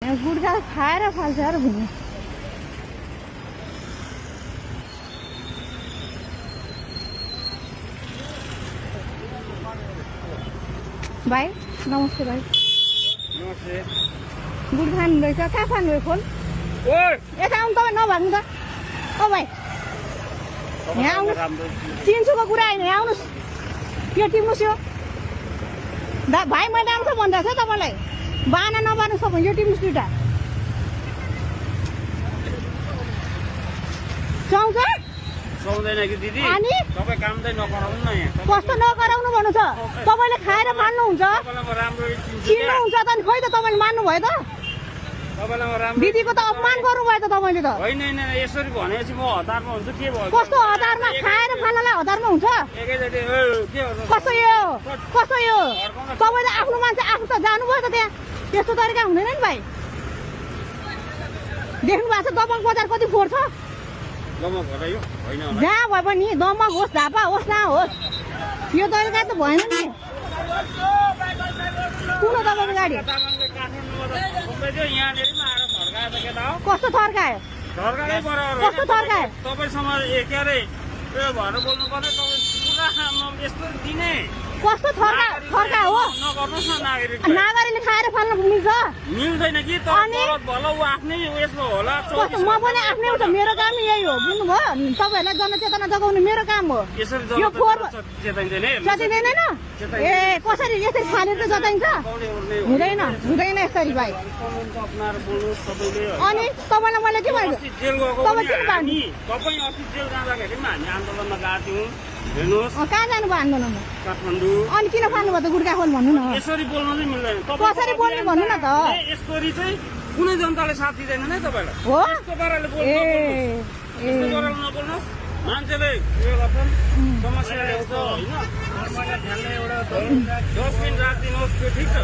गुड्का खाएर फाल्छ यार भुइँ भाइ नमस्ते भाइ नमस्ते गुड खानु रहेछ कहाँ खानु फोन यता आउनु तपाईँ नभन्नु त ओ भाइ यहाँ आउनुहोस् चिन्छु कुरा होइन यहाँ आउनुहोस् यो टिप्नुहोस् यो भाइ मैले आउँछ भनिरहेको छ तपाईँलाई बाना नबार्नु सक्नु यो टिप्नुहोस् दुइटा सुहाउँछ सुहाउँदैन कि दिदी अनि तपाईँ काम चाहिँ नगराउनु न यहाँ कस्तो नगराउनु भन्नु छ तपाईँले खाएर मान्नुहुन्छ तपाईँलाई म राम्रो चिन्नुहुन्छ त अनि खै त तपाईँले मान्नु भयो त तपाईँलाई म राम्रो दिदीको त अपमान गर्नुभयो त तपाईँले त होइन होइन यसरी भनेपछि म हतारमा हुन्छु के भयो कस्तो हतारमा खाएर फाल्नलाई हतारमा हुन्छ एकैचोटि के गर्नु कस्तो यो तपाईँले आफ्नो मान्छे आफू त जानुभयो त त्यहाँ त्यस्तो तरिका हुँदैन नि भाइ देख्नु भएको छ दमक बजार कति फोहोर छ गमक होला यो होइन होला जहाँ भए पनि दमक होस् झापा होस् न होस् यो तरिका त भएन नि कुन हो तपाईँको गाडी तामाङले काठमाडौँमा त घुम्दै थियो यहाँनिर पनि आएर थर्कायो त केटा हो कस्तो थर्कायो थर्काएकै बराबर कस्तो थर्कायो तपाईँसँग के अरे उयो भएर बोल्नु पर्ने तपाईँ पुरा यस्तो दिने कस्तो थर्का हो नगर्नुहोस् न नागरिक नागरिकले खाएर फाल्न मिल्छ मिल्दैन कि तर भला ऊ आफ्नै उयसमा होला कस्तो म पनि आफ्नै हो त मेरो काम यही हो बुझ्नुभयो तपाईँहरूलाई जनचेतना जगाउनु मेरो काम हो यसरी यो फोहोर चेताइँदैन जतिँदैन ए कसरी यसरी फालेर त जताइन्छ हुँदैन हुँदैन यसरी भाइ अपनाएर बोल्नुहोस् तपाईँले अनि तपाईँलाई मैले के भनेको जेल गएको तपाईँ किन हामी तपाईँ अस्ति जेल जाँदाखेरि पनि हामी आन्दोलनमा गएको थियौँ हेर्नुहोस् कहाँ जानुभयो आन्दोलनमा काठमाडौँ अनि किन फाल्नुभयो त गुड्का खोल भन्नु न यसरी बोल्नु चाहिँ मिल्दैन कसरी बोल्नु भन्नु न त यसरी चाहिँ कुनै जनताले साथ दिँदैन है तपाईँलाई हो यस्तो पाराले यस्तो पाराले नबोल्नुहोस् मान्छेले उयो गर्छन् समस्या ल्याउँछ होइन डस्टबिन राखिदिनुहोस् त्यो ठिक छ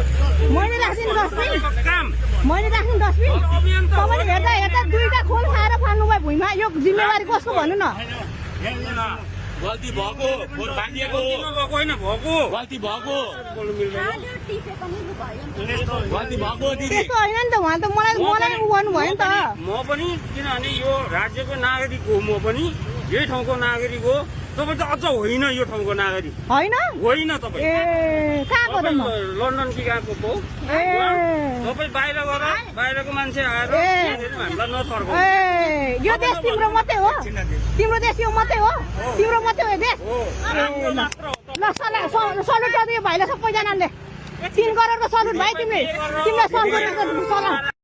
मैले राख्दिनँ डस्टबिन काम मैले राख्दिनँ डस्टबिन अभियान त तपाईँले हेर्दा हेर्दा दुईटा खोल खाएर फाल्नुभयो भुइँमा यो जिम्मेवारी कसको भन्नु न गल्ती भएको फोहोर भाँगिएको होइन भएको गल्ती भएको बोल्नु मिल्दैन गल्ती भएको दिदी त्यस्तो होइन नि त उहाँ त मलाई उ गर्नुभयो नि त म पनि किनभने यो राज्यको नागरिक हो म पनि यही ठाउँको नागरिक हो तपाईँ त अझ होइन यो ठाउँको नागरिक होइन होइन तपाईँ ए कहाँको त म लन्डन कि गएको पो ए तपाईँ बाहिर गएर बाहिरको मान्छे आएर हामीलाई नथर्काउनु ए यो देश तिम्रो मात्रै हो तिम्रो देश यो मात्रै हो तिम्रो मात्रै हो देश ल सल्युट गरिदियो भाइलाई सबैजनाले 3 करोडको सल्युट भाइ तिमीलाई सल्युट